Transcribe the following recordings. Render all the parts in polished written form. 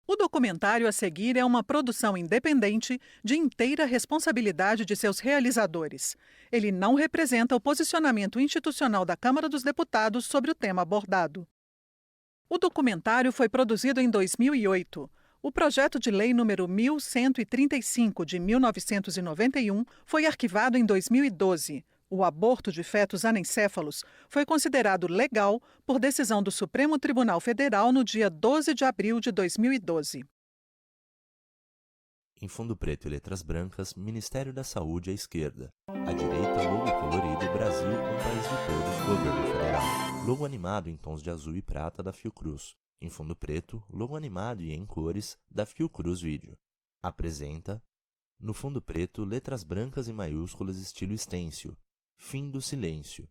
O documentário a seguir é uma produção independente de inteira responsabilidade de seus realizadores. Ele não representa o posicionamento institucional da Câmara dos Deputados sobre o tema abordado. O documentário foi produzido em 2008. O projeto de lei número 1135 de 1991 foi arquivado em 2012. O aborto de fetos anencéfalos foi considerado legal por decisão do Supremo Tribunal Federal no dia 12 de abril de 2012. Em fundo preto e letras brancas, Ministério da Saúde à esquerda. À direita, logo colorido, Brasil, um país de todos, governo federal. Logo animado em tons de azul e prata da Fiocruz. Em fundo preto, logo animado e em cores da Fiocruz Vídeo. Apresenta, no fundo preto, letras brancas e maiúsculas estilo stencil. Fim do silêncio.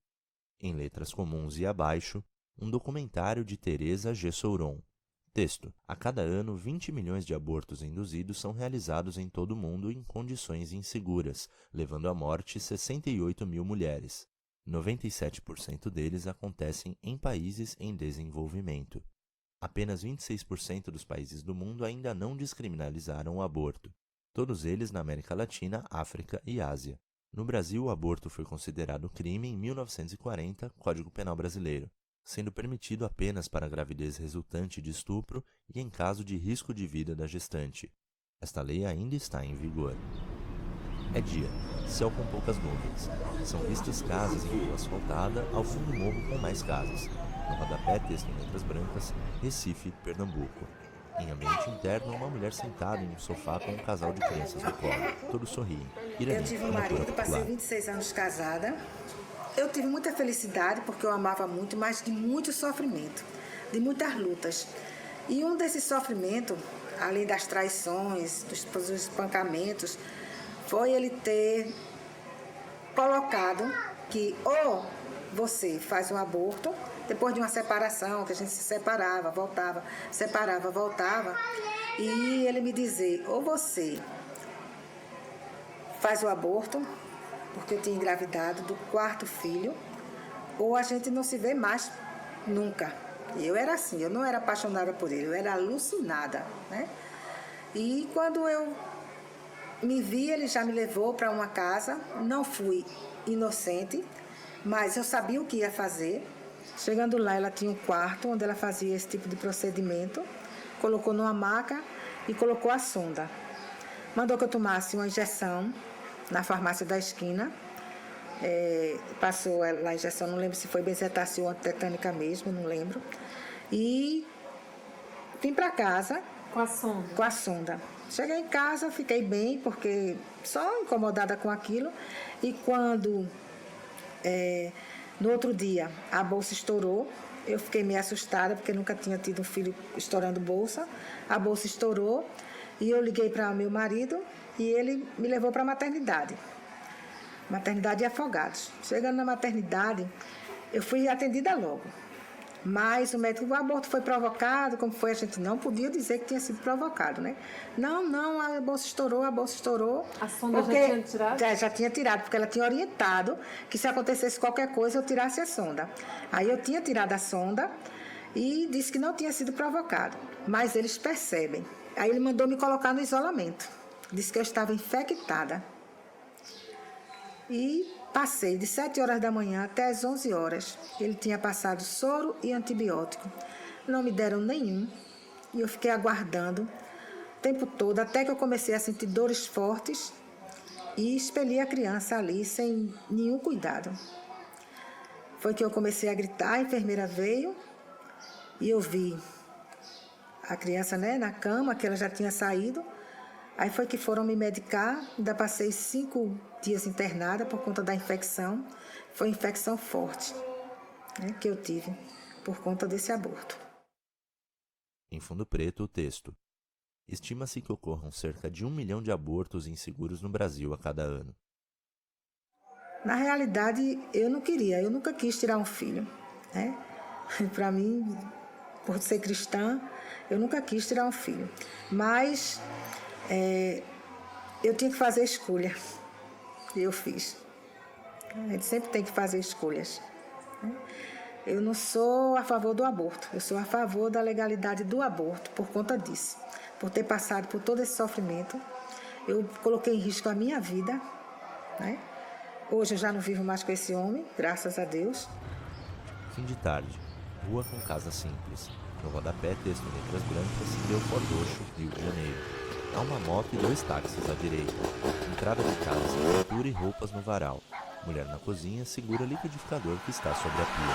Em letras comuns e abaixo, um documentário de Teresa G. Souron. Texto. A cada ano, 20 milhões de abortos induzidos são realizados em todo o mundo em condições inseguras, levando à morte 68 mil mulheres. 97% deles acontecem em países em desenvolvimento. Apenas 26% dos países do mundo ainda não descriminalizaram o aborto. Todos eles na América Latina, África e Ásia. No Brasil, o aborto foi considerado crime em 1940, Código Penal Brasileiro, sendo permitido apenas para gravidez resultante de estupro e em caso de risco de vida da gestante. Esta lei ainda está em vigor. É dia, céu com poucas nuvens. São vistas casas em rua asfaltada, ao fundo do morro com mais casas. No rodapé, texto em letras brancas, Recife, Pernambuco. Em ambiente interno, uma mulher sentada em um sofá com um casal de crianças no colo. Todos sorriem. Eu tive um marido, passei 26 anos casada. Eu tive muita felicidade porque eu amava muito, mas de muito sofrimento, de muitas lutas. E um desses sofrimentos, além das traições, dos espancamentos, foi ele ter colocado que ou você faz um aborto, depois de uma separação, que a gente se separava, voltava, separava, voltava, e ele me dizer, ou você faz o aborto, porque eu tinha engravidado do 4º filho, ou a gente não se vê mais nunca. Eu era assim, eu não era apaixonada por ele, eu era alucinada, né? E quando eu me vi, ele já me levou para uma casa, não fui inocente, mas eu sabia o que ia fazer. Chegando lá, ela tinha um quarto onde ela fazia esse tipo de procedimento, colocou numa maca e colocou a sonda. Mandou que eu tomasse uma injeção na farmácia da esquina, passou lá a injeção, não lembro se foi benzetacil ou antitetânica mesmo, não lembro, e vim para casa com a sonda. Com a sonda. Cheguei em casa, fiquei bem, porque só incomodada com aquilo, e quando no outro dia a bolsa estourou, eu fiquei meio assustada, porque nunca tinha tido um filho estourando bolsa, a bolsa estourou, e eu liguei para meu marido, e ele me levou para a maternidade de Afogados. Chegando na maternidade, eu fui atendida logo. Mas o médico, o aborto foi provocado, como foi? A gente não podia dizer que tinha sido provocado, né? Não, a bolsa estourou. A sonda já tinha tirado? Já tinha tirado, porque ela tinha orientado que se acontecesse qualquer coisa, eu tirasse a sonda. Aí eu tinha tirado a sonda e disse que não tinha sido provocado. Mas eles percebem. Aí ele mandou me colocar no isolamento. Disse que eu estava infectada. E passei de 7 horas da manhã até as 11 horas. Ele tinha passado soro e antibiótico. Não me deram nenhum. E eu fiquei aguardando o tempo todo, até que eu comecei a sentir dores fortes e expeli a criança ali sem nenhum cuidado. Foi que eu comecei a gritar, a enfermeira veio e eu vi a criança, né, na cama, que ela já tinha saído. Aí foi que foram me medicar, ainda passei 5 dias internada por conta da infecção. Foi infecção forte, né, que eu tive por conta desse aborto. Em fundo preto, o texto. Estima-se que ocorram cerca de 1 milhão de abortos inseguros no Brasil a cada ano. Na realidade, eu nunca quis tirar um filho, né? Para mim, por ser cristã, eu nunca quis tirar um filho. Mas eu tinha que fazer escolha. E eu fiz. A gente sempre tem que fazer escolhas, né? Eu não sou a favor do aborto, eu sou a favor da legalidade do aborto por conta disso. por ter passado por todo esse sofrimento. Eu coloquei em risco a minha vida, né? Hoje eu já não vivo mais com esse homem, graças a Deus. Fim de tarde. Rua com casa simples. No rodapé, texto em letras brancas, Leopoldo Roxo, Rio de Janeiro. Há uma moto e 2 táxis à direita. Entrada de casa sem pintura e roupas no varal. Mulher na cozinha segura liquidificador que está sobre a pia.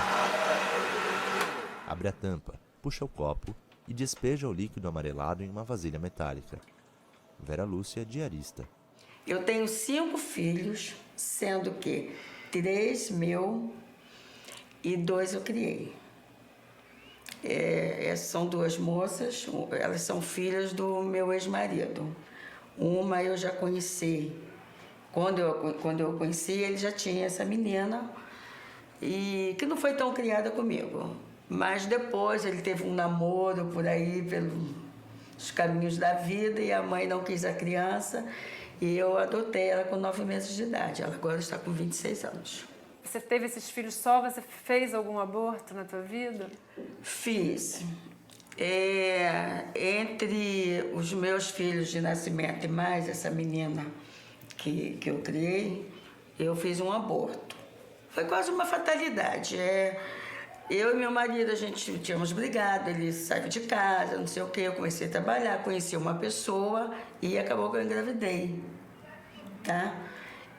Abre a tampa, puxa o copo e despeja o líquido amarelado em uma vasilha metálica. Vera Lúcia, diarista. Eu tenho 5 filhos, sendo que 3 meu e 2 eu criei. São 2 moças, elas são filhas do meu ex-marido. Uma eu já conheci. Quando eu conheci, ele já tinha essa menina, e que não foi tão criada comigo. Mas depois ele teve um namoro por aí, pelos caminhos da vida, e a mãe não quis a criança, e eu adotei ela com 9 meses de idade. Ela agora está com 26 anos. Você teve esses filhos só? Você fez algum aborto na tua vida? Fiz. Entre os meus filhos de nascimento e mais essa menina que eu criei, eu fiz um aborto. Foi quase uma fatalidade. Eu e meu marido, a gente tínhamos brigado, ele saiu de casa, não sei o quê. Eu comecei a trabalhar, conheci uma pessoa e acabou que eu engravidei, tá?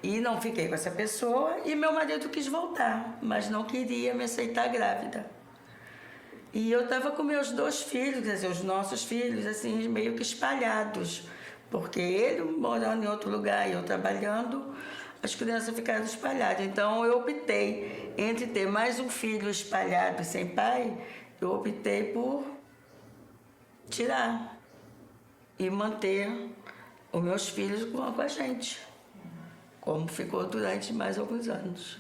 E não fiquei com essa pessoa, e meu marido quis voltar, mas não queria me aceitar grávida. E eu estava com meus 2 filhos, quer dizer, os nossos filhos, assim, meio que espalhados. Porque ele morando em outro lugar e eu trabalhando, as crianças ficaram espalhadas. Então eu optei entre ter mais um filho espalhado sem pai, eu optei por tirar e manter os meus filhos com a gente, como ficou durante mais alguns anos.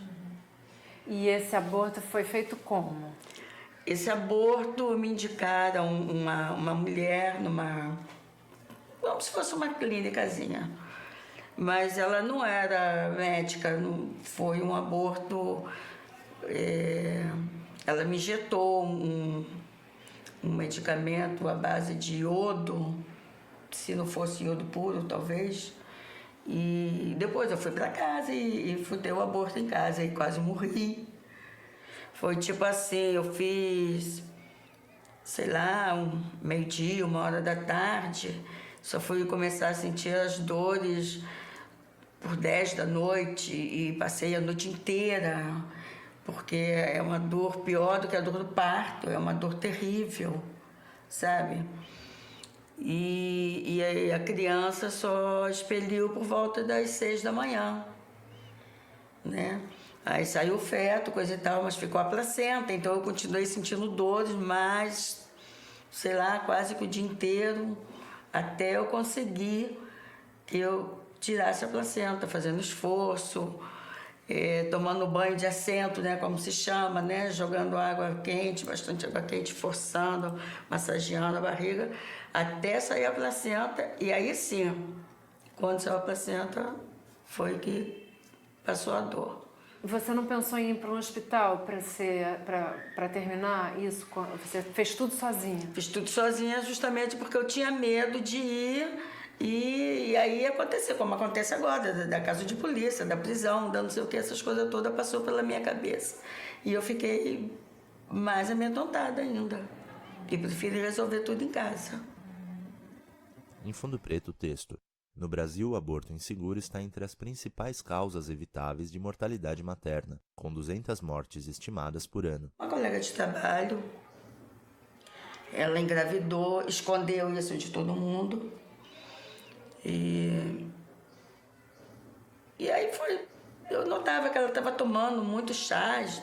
E esse aborto foi feito como? Esse aborto me indicaram uma mulher como se fosse uma clínicazinha. Mas ela não era médica, não foi um aborto. Ela me injetou um medicamento à base de iodo, se não fosse iodo puro, talvez. E depois eu fui para casa e fui ter o aborto em casa e quase morri. Foi tipo assim, eu fiz, sei lá, 12h, 1h da tarde. Só fui começar a sentir as dores por 10 da noite e passei a noite inteira, porque é uma dor pior do que a dor do parto, é uma dor terrível, sabe? E a criança só expeliu por volta das 6 da manhã, né? Aí saiu o feto, coisa e tal, mas ficou a placenta, então eu continuei sentindo dores, mas, sei lá, quase que o dia inteiro, até eu conseguir que eu tirasse a placenta, fazendo esforço, tomando banho de assento, né, como se chama, né, jogando água quente, bastante água quente, forçando, massageando a barriga, até sair a placenta. E aí sim, quando saiu a placenta, foi que passou a dor. Você não pensou em ir para um hospital para terminar isso? Você fez tudo sozinha? Fiz tudo sozinha justamente porque eu tinha medo de ir e aí acontecer, como acontece agora, da casa de polícia, da prisão, da não sei o que, essas coisas todas passou pela minha cabeça. E eu fiquei mais amedrontada ainda. E preferi resolver tudo em casa. Em fundo preto, o texto. No Brasil, o aborto inseguro está entre as principais causas evitáveis de mortalidade materna, com 200 mortes estimadas por ano. Uma colega de trabalho, ela engravidou, escondeu isso de todo mundo. E aí eu notava que ela estava tomando muitos chás.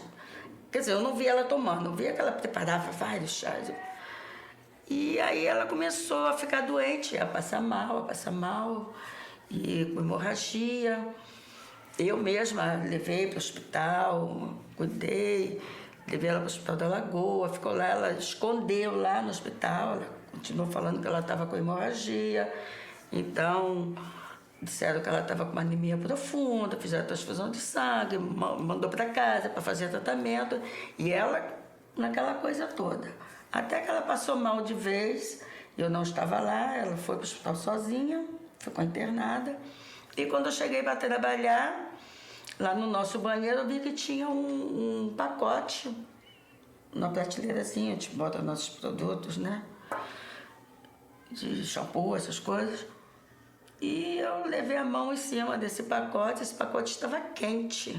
Quer dizer, eu não via ela tomando, eu via que ela preparava vários chás. E aí ela começou a ficar doente, a passar mal, e com hemorragia. Eu mesma levei para o hospital, cuidei, levei ela para o Hospital da Lagoa, ficou lá, ela escondeu lá no hospital, ela continuou falando que ela estava com hemorragia. Então, disseram que ela estava com uma anemia profunda, fizeram transfusão de sangue, mandou para casa para fazer tratamento, e ela naquela coisa toda. Até que ela passou mal de vez Eu não estava lá, ela foi para o hospital sozinha, ficou internada. E quando eu cheguei para trabalhar, lá no nosso banheiro, eu vi que tinha um pacote, uma prateleirazinha, a gente bota nossos produtos, né? De shampoo, essas coisas. E eu levei a mão em cima desse pacote, esse pacote estava quente.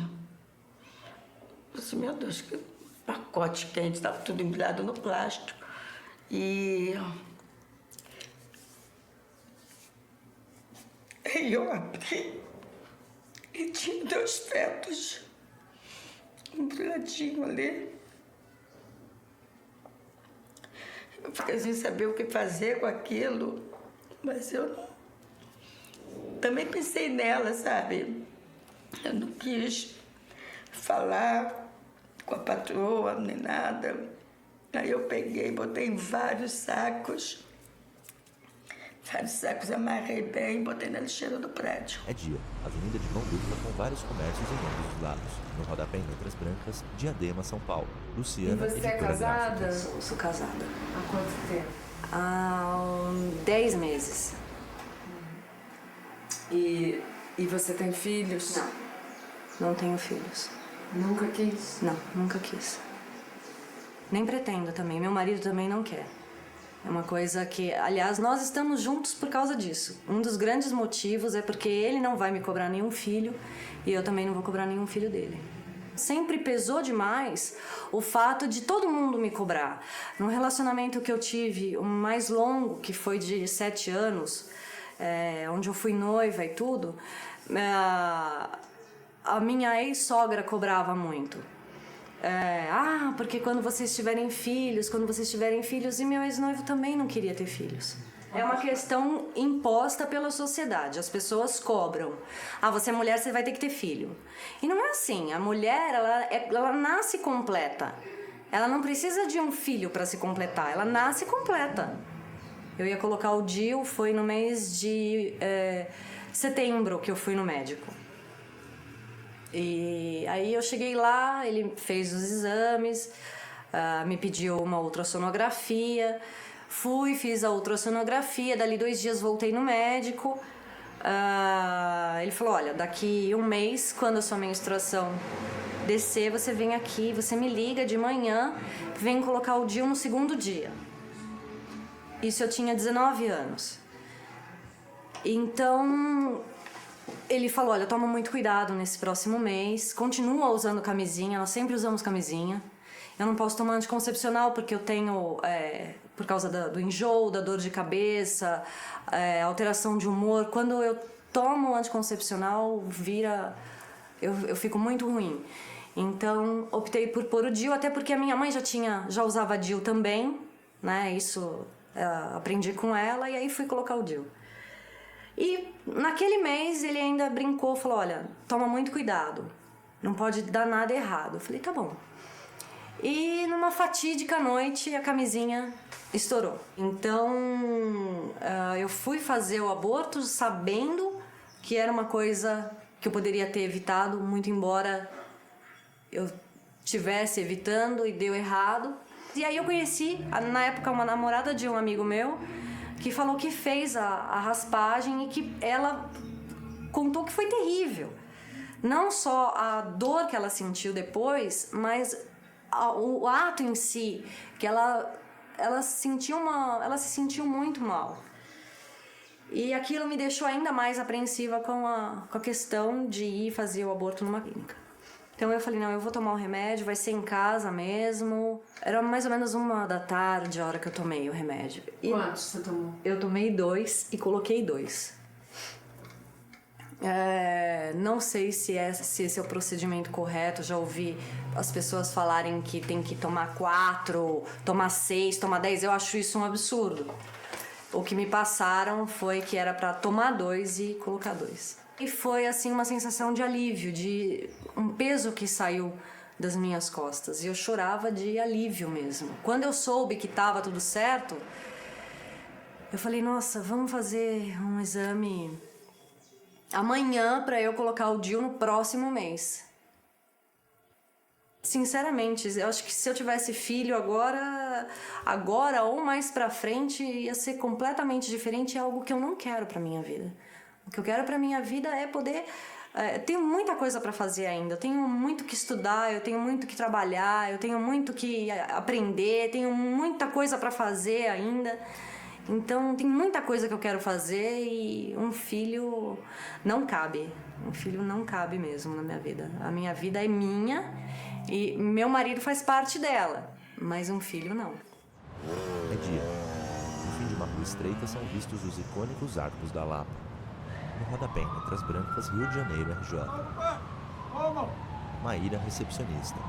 Eu disse, meu Deus, que pacote quente, estava tudo embrulhado no plástico. E eu abri e tinha 2 fetos embrulhadinho ali. Eu fiquei sem saber o que fazer com aquilo, mas eu também pensei nela, sabe? Eu não quis falar com a patroa nem nada. Aí eu peguei, botei em vários sacos, amarrei bem e botei na lixeira do prédio. É dia, avenida de mão dupla com vários comércios em ambos os lados. No rodapé em letras brancas, Diadema, São Paulo. Luciana, E você é editora casada? gráfica. Sou casada. Há quanto tempo? Há 10 meses. E você tem filhos? Não tenho filhos. Nunca quis? Não, nunca quis. Nem pretendo também. Meu marido também não quer. É uma coisa que, aliás, nós estamos juntos por causa disso. Um dos grandes motivos é porque ele não vai me cobrar nenhum filho e eu também não vou cobrar nenhum filho dele. Sempre pesou demais o fato de todo mundo me cobrar. No relacionamento que eu tive, o mais longo, que foi de 7 anos, onde eu fui noiva e tudo, a minha ex-sogra cobrava muito. Porque quando vocês tiverem filhos, e meu ex-noivo também não queria ter filhos. É uma questão imposta pela sociedade, as pessoas cobram. Você é mulher, você vai ter que ter filho. E não é assim, a mulher, ela nasce completa. Ela não precisa de um filho para se completar, ela nasce completa. Eu ia colocar o DIU, foi no mês de setembro que eu fui no médico. E aí eu cheguei lá, ele fez os exames, me pediu uma ultrassonografia, fiz a ultrassonografia, dali 2 dias voltei no médico, ele falou, olha, daqui 1 mês, quando a sua menstruação descer, você vem aqui, você me liga de manhã, vem colocar o DIU no 2º dia. Isso eu tinha 19 anos. Então ele falou, olha, toma muito cuidado nesse próximo mês, continua usando camisinha, nós sempre usamos camisinha. Eu não posso tomar anticoncepcional porque eu tenho, por causa do enjoo, da dor de cabeça, alteração de humor. Quando eu tomo anticoncepcional, eu fico muito ruim. Então optei por pôr o DIU, até porque a minha mãe já usava DIU também, né? Isso aprendi com ela e aí fui colocar o DIU. E naquele mês ele ainda brincou, falou, olha, toma muito cuidado, não pode dar nada errado. Eu falei, tá bom. E numa fatídica noite a camisinha estourou. Então eu fui fazer o aborto sabendo que era uma coisa que eu poderia ter evitado, muito embora eu estivesse evitando e deu errado. E aí eu conheci, na época, uma namorada de um amigo meu, que falou que fez a raspagem e que ela contou que foi terrível. Não só a dor que ela sentiu depois, mas o ato em si, que ela se sentiu muito mal. E aquilo me deixou ainda mais apreensiva com a questão de ir fazer o aborto numa clínica. Então eu falei, não, eu vou tomar o remédio, vai ser em casa mesmo. Era mais ou menos 1 da tarde a hora que eu tomei o remédio. E quantos você tomou? Eu tomei 2 e coloquei 2. Não sei se esse é o procedimento correto. Já ouvi as pessoas falarem que tem que tomar 4, tomar 6, tomar 10. Eu acho isso um absurdo. O que me passaram foi que era para tomar 2 e colocar 2. E foi assim uma sensação de alívio, de um peso que saiu das minhas costas. E eu chorava de alívio mesmo. Quando eu soube que estava tudo certo, eu falei, nossa, vamos fazer um exame amanhã para eu colocar o DIU no próximo mês. Sinceramente, eu acho que se eu tivesse filho agora, agora ou mais pra frente ia ser completamente diferente, é algo que eu não quero pra minha vida. O que eu quero pra minha vida é poder... tenho muita coisa pra fazer ainda, eu tenho muito que estudar, eu tenho muito que trabalhar, eu tenho muito que aprender, tenho muita coisa pra fazer ainda. Então, tem muita coisa que eu quero fazer e um filho não cabe. Um filho não cabe mesmo na minha vida. A minha vida é minha e meu marido faz parte dela, mas um filho não. É dia. No fim de uma rua estreita são vistos os icônicos Arcos da Lapa. No rodapé, em letras brancas, Rio de Janeiro, RJ. Maíra, recepcionista.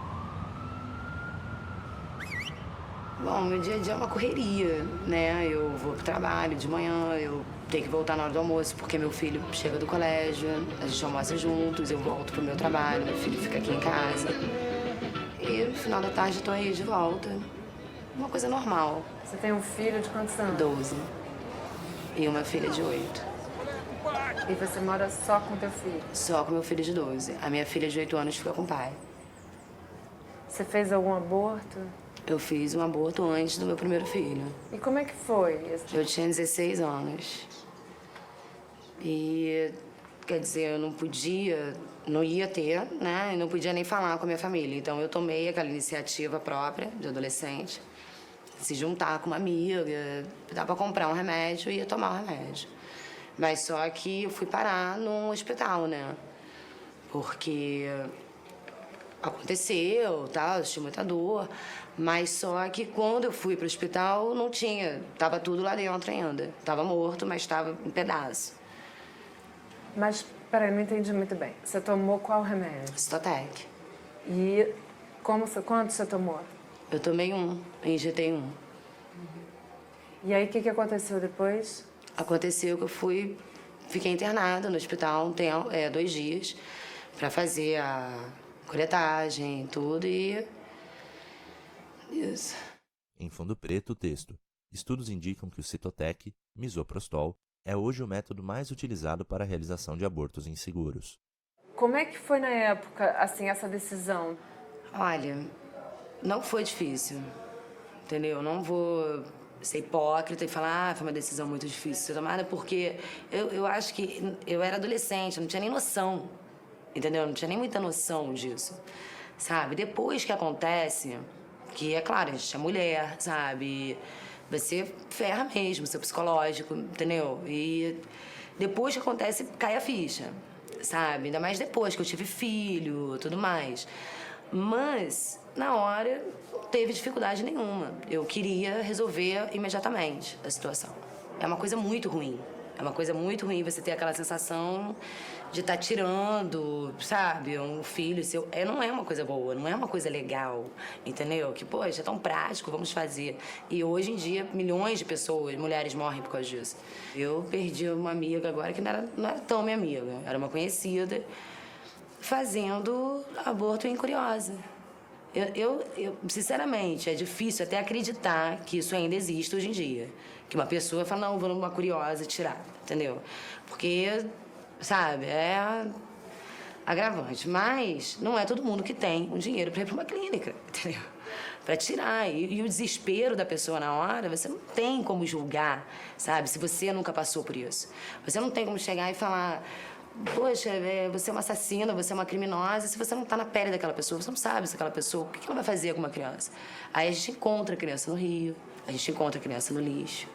Bom, meu dia a dia é uma correria, né? Eu vou pro trabalho de manhã, eu tenho que voltar na hora do almoço, porque meu filho chega do colégio, a gente almoça juntos, eu volto pro meu trabalho, meu filho fica aqui em casa. E no final da tarde eu tô aí de volta. Uma coisa normal. Você tem um filho de quantos anos? 12. E uma filha de 8. E você mora só com teu filho? Só com meu filho de 12. A minha filha de 8 anos fica com o pai. Você fez algum aborto? Eu fiz um aborto antes do meu primeiro filho. E como é que foi? Eu tinha 16 anos. E, quer dizer, eu não ia ter, né? E não podia nem falar com a minha família. Então, eu tomei aquela iniciativa própria, de adolescente, se juntar com uma amiga, dá pra comprar um remédio e ia tomar o remédio. Mas só que eu fui parar num hospital, né? Porque aconteceu, tal, eu tinha muita dor. Mas só que quando eu fui pro hospital, não tinha. Tava tudo lá dentro ainda. Tava morto, mas tava em pedaço. Mas, peraí, não entendi muito bem. Você tomou qual remédio? Citotec. E quanto você tomou? Eu tomei injetei um. E aí, o que aconteceu depois? Aconteceu que fiquei internada no hospital 2 dias para fazer a coletagem, tudo e... Isso. Em fundo preto, o texto. Estudos indicam que o Citotec, misoprostol, é hoje o método mais utilizado para a realização de abortos inseguros. Como é que foi na época, assim, essa decisão? Olha, não foi difícil, entendeu? Não vou ser hipócrita e falar foi uma decisão muito difícil de ser tomada, porque eu acho que eu era adolescente, eu não tinha nem noção, entendeu? Eu não tinha nem muita noção disso, sabe? Depois que acontece, que é claro, a gente é mulher, sabe? Você ferra mesmo, seu psicológico, entendeu? E depois que acontece, cai a ficha, sabe? Ainda mais depois que eu tive filho, tudo mais. Mas, na hora, não teve dificuldade nenhuma. Eu queria resolver imediatamente a situação. É uma coisa muito ruim. É uma coisa muito ruim você ter aquela sensação de estar tirando, sabe, um filho seu. Não é uma coisa boa, não é uma coisa legal, entendeu? Que, poxa, é tão prático, vamos fazer. E hoje em dia, milhões de pessoas, mulheres morrem por causa disso. Eu perdi uma amiga agora que não era tão minha amiga, era uma conhecida, fazendo aborto em Curiosa. Eu, sinceramente, é difícil até acreditar que isso ainda existe hoje em dia. Que uma pessoa fala, não, vou numa Curiosa tirar, entendeu? Porque, sabe, é agravante. Mas não é todo mundo que tem o dinheiro para ir para uma clínica, entendeu? Para tirar. E o desespero da pessoa na hora, você não tem como julgar, sabe? Se você nunca passou por isso. Você não tem como chegar e falar... Poxa, você é uma assassina, você é uma criminosa. Se você não tá na pele daquela pessoa, você não sabe se aquela pessoa... O que ela vai fazer com uma criança? Aí a gente encontra a criança no rio, a gente encontra a criança no lixo,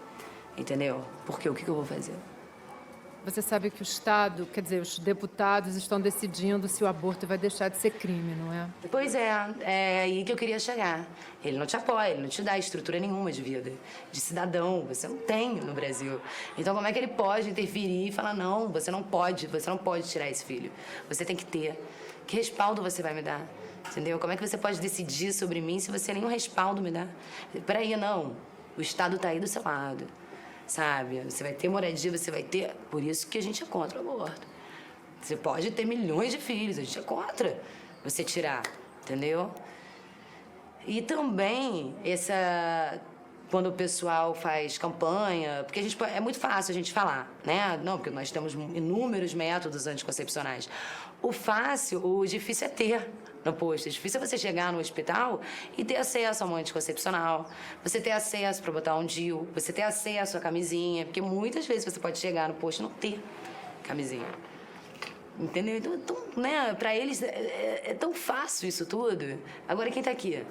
entendeu? Porque o que eu vou fazer? Você sabe que o Estado, quer dizer, os deputados estão decidindo se o aborto vai deixar de ser crime, não é? Pois é aí que eu queria chegar. Ele não te apoia, ele não te dá estrutura nenhuma de vida, de cidadão, você não tem no Brasil. Então como é que ele pode interferir e falar, não, você não pode tirar esse filho, você tem que ter. Que respaldo você vai me dar? Entendeu? Como é que você pode decidir sobre mim se você nenhum respaldo me dá? Peraí, não, o Estado tá aí do seu lado. Sabe? Você vai ter moradia, você vai ter... Por isso que a gente é contra o aborto. Você pode ter milhões de filhos, a gente é contra você tirar, entendeu? E também, quando o pessoal faz campanha... Porque é muito fácil a gente falar, né? Não, porque nós temos inúmeros métodos anticoncepcionais. O difícil é ter no posto. É difícil você chegar no hospital e ter acesso a um anticoncepcional, você ter acesso para botar um DIU, você ter acesso à camisinha, porque muitas vezes você pode chegar no posto e não ter camisinha. Entendeu? Então, né, para eles é tão fácil isso tudo. Agora quem tá aqui?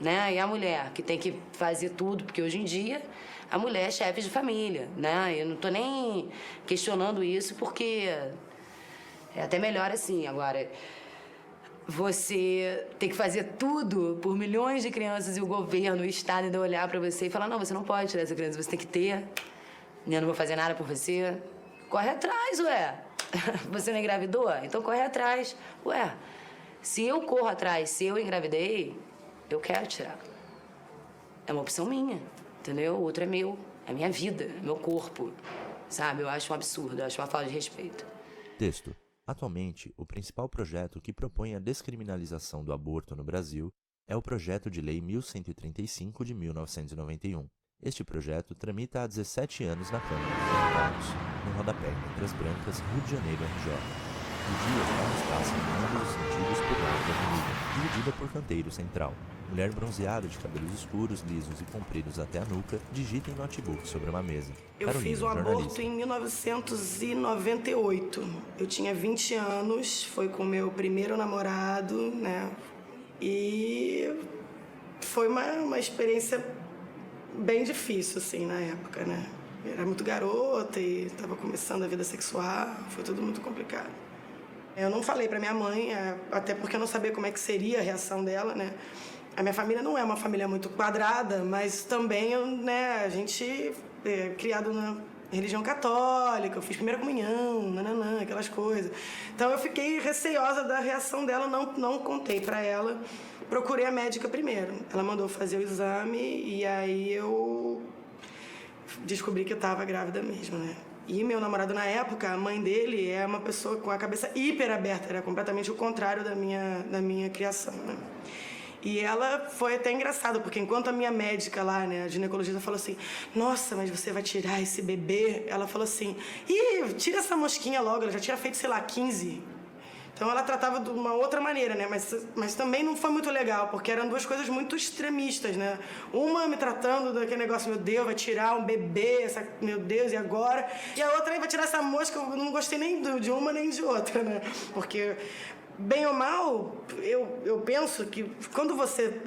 Né? E a mulher que tem que fazer tudo, porque hoje em dia a mulher é chefe de família, né? Eu não tô nem questionando isso, porque é até melhor assim. Agora, você tem que fazer tudo por milhões de crianças e o governo, o Estado ainda olhar para você e falar: não, você não pode tirar essa criança, você tem que ter, eu não vou fazer nada por você. Corre atrás, ué. Você não engravidou? Então corre atrás. Ué, se eu corro atrás, se eu engravidei, eu quero tirar. É uma opção minha, entendeu? O outro é meu, é minha vida, é meu corpo, sabe? Eu acho um absurdo, eu acho uma falta de respeito. Texto. Atualmente, o principal projeto que propõe a descriminalização do aborto no Brasil é o Projeto de Lei 1135 de 1991. Este projeto tramita há 17 anos na Câmara dos Deputados, no rodapé Letras Brancas, Rio de Janeiro, RJ. O dia passa em ambos os sentidos por lado da avenida, dividida por canteiro central. Mulher bronzeada de cabelos escuros, lisos e compridos até a nuca, digita em notebook sobre uma mesa. Eu fiz o aborto em 1998. Eu tinha 20 anos, foi com meu primeiro namorado, né? E foi uma experiência bem difícil, assim, na época, né? Eu era muito garota e estava começando a vida sexual, foi tudo muito complicado. Eu não falei para minha mãe, até porque eu não sabia como é que seria a reação dela, né? A minha família não é uma família muito quadrada, mas também, né, a gente é criado na religião católica, eu fiz primeira comunhão, nananã, aquelas coisas. Então eu fiquei receiosa da reação dela, não contei para ela. Procurei a médica primeiro. Ela mandou fazer o exame e aí eu descobri que eu estava grávida mesmo, né? E meu namorado na época, a mãe dele é uma pessoa com a cabeça hiper aberta, era completamente o contrário da minha criação, né? E ela foi até engraçado, porque enquanto a minha médica lá, né, a ginecologista, falou assim: nossa, mas você vai tirar esse bebê? Ela falou assim: ih, tira essa mosquinha logo, ela já tinha feito, sei lá, 15. Então ela tratava de uma outra maneira, né? Mas também não foi muito legal, porque eram duas coisas muito extremistas, né? Uma me tratando daquele negócio: meu Deus, vai tirar um bebê, meu Deus, e agora? E a outra aí vai tirar essa mosca. Eu não gostei nem de uma nem de outra, né? Porque, bem ou mal, eu penso que quando você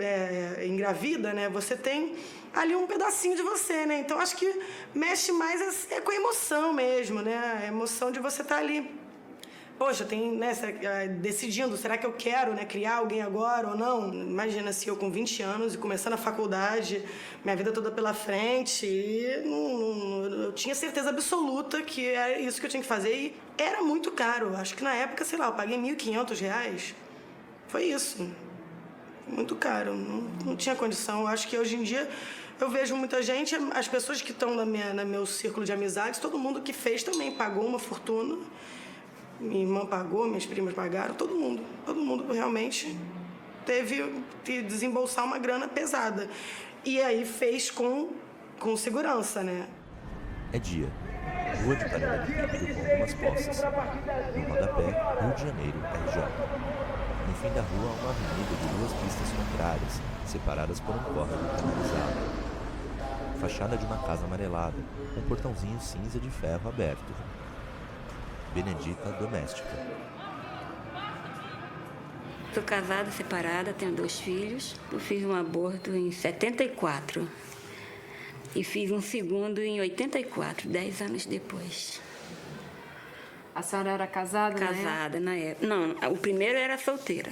engravida, né? Você tem ali um pedacinho de você, né? Então acho que mexe mais com a emoção mesmo, né? A emoção de você estar ali. Poxa, tem, né, decidindo, será que eu quero, né, criar alguém agora ou não? Imagina se eu com 20 anos e começando a faculdade, minha vida toda pela frente, e eu tinha certeza absoluta que era isso que eu tinha que fazer e era muito caro. Acho que na época, sei lá, eu paguei R$1.500. Foi isso. Muito caro, não tinha condição. Acho que hoje em dia eu vejo muita gente, as pessoas que estão no meu círculo de amizades, todo mundo que fez também pagou uma fortuna. Minha irmã pagou, minhas primas pagaram, todo mundo realmente teve que desembolsar uma grana pesada. E aí fez com segurança, né? É dia. Rua de paralelepípedo com algumas postes. No rodapé, Rio de Janeiro, RJ. No fim da rua há uma avenida de duas pistas contrárias, separadas por um córrego canalizado. Fachada de uma casa amarelada, um portãozinho cinza de ferro aberto. Benedita doméstica. Sou casada, separada, tenho 2 filhos. Eu fiz um aborto em 74 e fiz um segundo em 84, 10 anos depois. A senhora era casada, né? Casada na época. Não, o primeiro era solteira,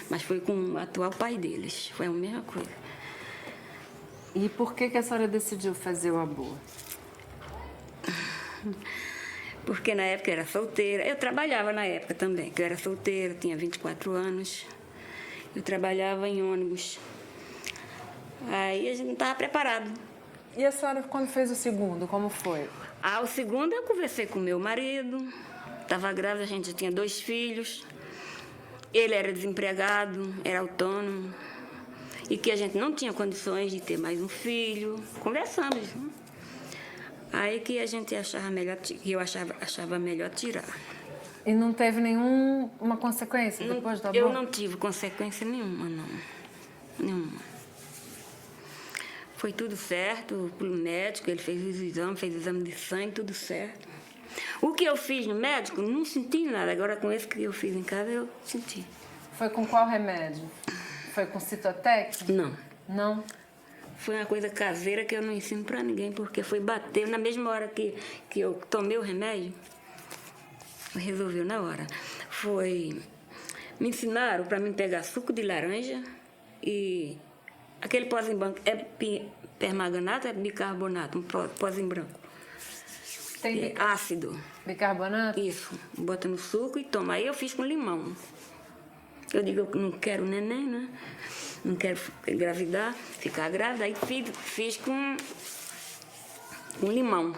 mas foi com o atual pai deles. Foi a mesma coisa. E por que a senhora decidiu fazer o aborto? Porque na época eu era solteira. Eu trabalhava na época também, que eu era solteira, tinha 24 anos. Eu trabalhava em ônibus. Aí a gente não estava preparado. E a senhora, quando fez o segundo, como foi? O segundo eu conversei com meu marido. Estava grávida, a gente já tinha 2 filhos. Ele era desempregado, era autônomo. E que a gente não tinha condições de ter mais um filho. Conversamos. Aí que a gente achava melhor, que eu achava melhor tirar. E não teve nenhuma consequência depois do aborto? Eu não tive consequência nenhuma, não. Nenhuma. Foi tudo certo pelo médico, ele fez os exames, fez exame de sangue, tudo certo. O que eu fiz no médico, não senti nada. Agora, com esse que eu fiz em casa, eu senti. Foi com qual remédio? Foi com Citotec? Não. Não? Foi uma coisa caseira que eu não ensino pra ninguém, porque foi bater na mesma hora que eu tomei o remédio. Resolveu na hora. Me ensinaram para mim pegar suco de laranja e aquele pozinho branco. É permanganato, é bicarbonato, um pozinho branco. Tem ácido. Bicarbonato? Isso. Bota no suco e toma. Aí eu fiz com limão. Eu digo que não quero neném, né? Não quero engravidar, ficar grávida. Aí fiz com limão.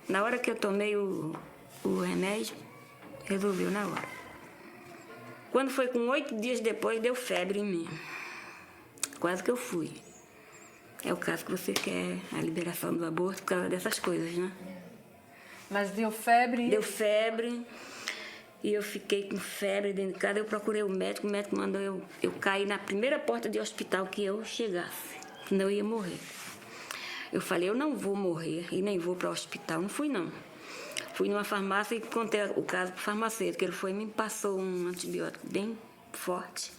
Na hora que eu tomei o remédio, resolveu na hora. Quando foi com 8 dias depois, deu febre em mim. Quase que eu fui. É o caso que você quer, a liberação do aborto, por causa dessas coisas, né? Mas deu febre? Deu febre. E eu fiquei com febre dentro de casa. Eu procurei o médico mandou eu cair na primeira porta de hospital que eu chegasse. Senão eu ia morrer. Eu falei, eu não vou morrer e nem vou para o hospital. Não fui, não. Fui numa farmácia e contei o caso para o farmacêutico. Ele foi e me passou um antibiótico bem forte.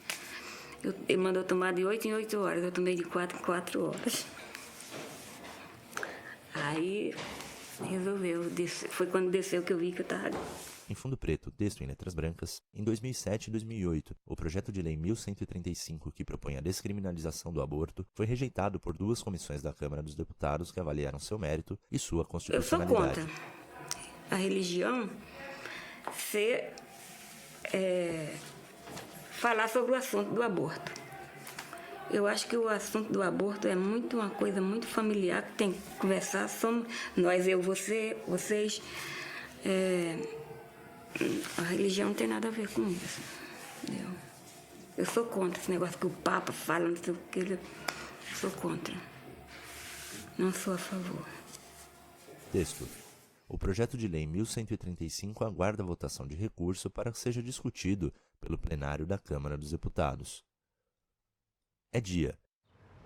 Ele mandou tomar de 8 em 8 horas. Eu tomei de 4 em 4 horas. Aí resolveu. Foi quando desceu que eu vi que eu estava... Em fundo preto, texto em letras brancas, em 2007 e 2008, o projeto de lei 1135, que propõe a descriminalização do aborto, foi rejeitado por 2 comissões da Câmara dos Deputados que avaliaram seu mérito e sua constitucionalidade. Eu sou contra a religião falar sobre o assunto do aborto. Eu acho que o assunto do aborto é uma coisa muito familiar, que tem que conversar. Somos nós, eu, você, vocês... A religião não tem nada a ver com isso. Entendeu? Eu sou contra esse negócio que o Papa fala, não sei o que. Eu sou contra. Não sou a favor. Texto. O projeto de lei 1135 aguarda a votação de recurso para que seja discutido pelo plenário da Câmara dos Deputados. É dia.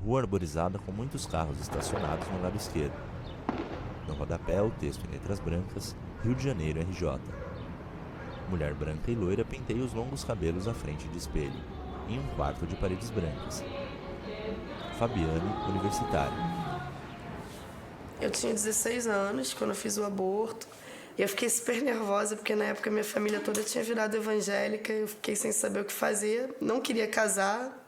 Rua arborizada com muitos carros estacionados no lado esquerdo. No rodapé, o texto em letras brancas, Rio de Janeiro, RJ. Mulher branca e loira penteia os longos cabelos à frente de espelho, em um quarto de paredes brancas. Fabiane, universitária. Eu tinha 16 anos quando eu fiz o aborto. E eu fiquei super nervosa, porque na época minha família toda tinha virado evangélica. Eu fiquei sem saber o que fazer, não queria casar.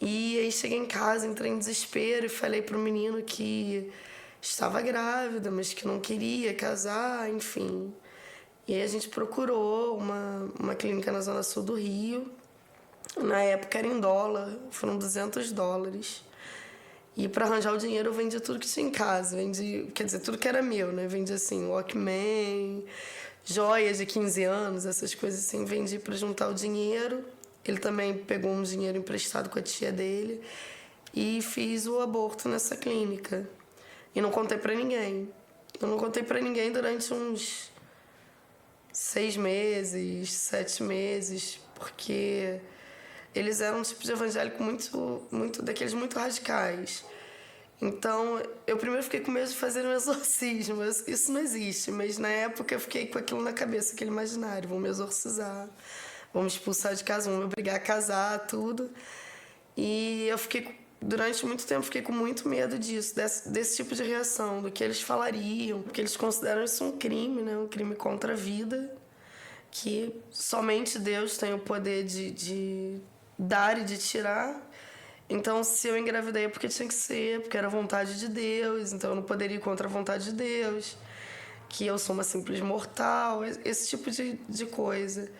E aí cheguei em casa, entrei em desespero e falei pro menino que estava grávida, mas que não queria casar, enfim... E aí a gente procurou uma clínica na zona sul do Rio. Na época era em dólar, foram $200. E para arranjar o dinheiro eu vendi tudo que tinha em casa. Quer dizer, tudo que era meu, né? Vendi assim, Walkman, joias de 15 anos, essas coisas assim. Vendi para juntar o dinheiro. Ele também pegou um dinheiro emprestado com a tia dele. E fiz o aborto nessa clínica. E não contei para ninguém. Eu não contei para ninguém durante uns... 6 meses, 7 meses, porque eles eram um tipo de evangélico muito daqueles muito radicais. Então, eu primeiro fiquei com medo de fazer um exorcismo. Isso não existe, mas na época eu fiquei com aquilo na cabeça, aquele imaginário. Vão me exorcizar, vão me expulsar de casa, vão me obrigar a casar, tudo. E eu durante muito tempo, fiquei com muito medo disso, desse tipo de reação, do que eles falariam, porque eles consideram isso um crime, né? Um crime contra a vida, que somente Deus tem o poder de dar e de tirar. Então, se eu engravidei é porque tinha que ser, porque era vontade de Deus, então eu não poderia ir contra a vontade de Deus, que eu sou uma simples mortal, esse tipo de coisa.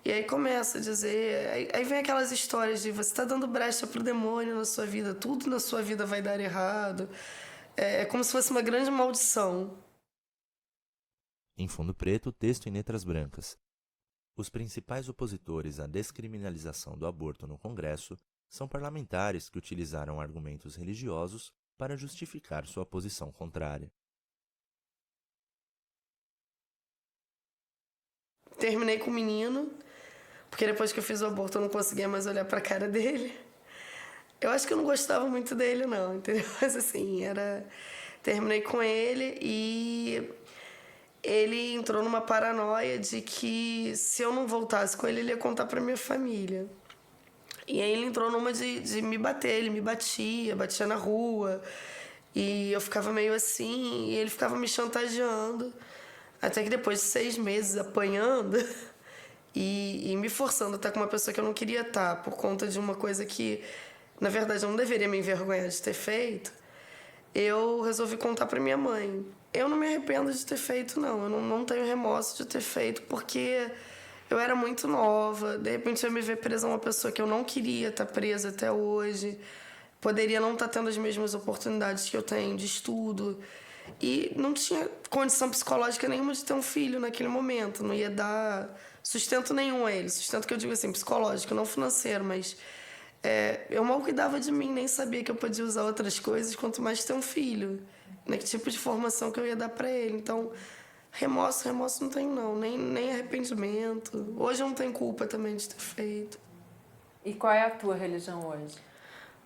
E aí começa a dizer... Aí vem aquelas histórias de você está dando brecha pro demônio na sua vida, tudo na sua vida vai dar errado. É como se fosse uma grande maldição. Em fundo preto, texto em letras brancas. Os principais opositores à descriminalização do aborto no Congresso são parlamentares que utilizaram argumentos religiosos para justificar sua posição contrária. terminei com o menino, porque depois que eu fiz o aborto eu não conseguia mais olhar pra cara dele. Eu acho que eu não gostava muito dele, não, entendeu? Mas assim, terminei com ele e ele entrou numa paranoia de que se eu não voltasse com ele, ele ia contar pra minha família. E aí ele entrou numa de me bater, ele me batia na rua. E eu ficava meio assim, e ele ficava me chantageando. Até que depois de 6 meses apanhando e me forçando a estar com uma pessoa que eu não queria estar, por conta de uma coisa que, na verdade, eu não deveria me envergonhar de ter feito, eu resolvi contar pra minha mãe. Eu não me arrependo de ter feito, não. Eu não tenho remorso de ter feito, porque eu era muito nova. De repente, eu me ver presa a uma pessoa que eu não queria estar presa até hoje. Poderia não estar tendo as mesmas oportunidades que eu tenho de estudo. E não tinha condição psicológica nenhuma de ter um filho naquele momento. Não ia dar sustento nenhum a ele. Sustento que eu digo assim, psicológico, não financeiro, mas... eu mal cuidava de mim, nem sabia que eu podia usar outras coisas, quanto mais ter um filho. Né? Que tipo de formação que eu ia dar pra ele. Então, remorso não tenho, não. Nem arrependimento. Hoje eu não tenho culpa também de ter feito. E qual é a tua religião hoje?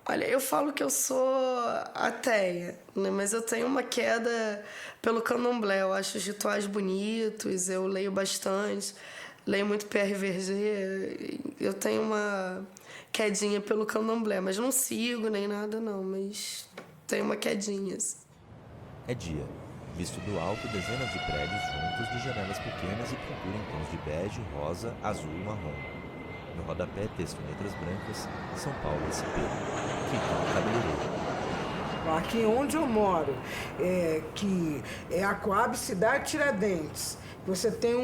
Olha, eu falo que eu sou ateia, né? Mas eu tenho uma queda pelo candomblé. Eu acho os rituais bonitos, eu leio bastante, leio muito PRVG. Eu tenho uma quedinha pelo candomblé, mas não sigo nem nada, não. Mas tenho uma quedinha. É dia. Visto do alto, dezenas de prédios juntos de janelas pequenas e pintura em tons de bege, rosa, azul e marrom. No rodapé, texto em letras brancas, São Paulo SP. Quintão Cabeleireiro. Aqui onde eu moro, que é a Coab Cidade Tiradentes, você tem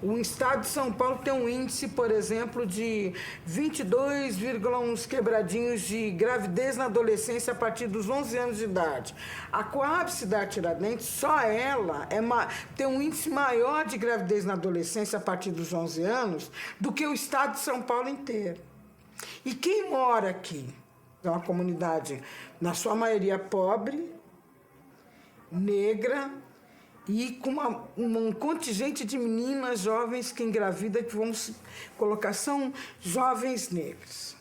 um estado de São Paulo tem um índice, por exemplo, de 22,1 quebradinhos de gravidez na adolescência a partir dos 11 anos de idade. A Coab Cidade Tiradentes, só ela tem um índice maior de gravidez na adolescência a partir dos 11 anos do que o estado de São Paulo inteiro. E quem mora aqui? É uma comunidade, na sua maioria, pobre, negra, e com um contingente de meninas jovens que engravida, que vamos colocar, são jovens negras.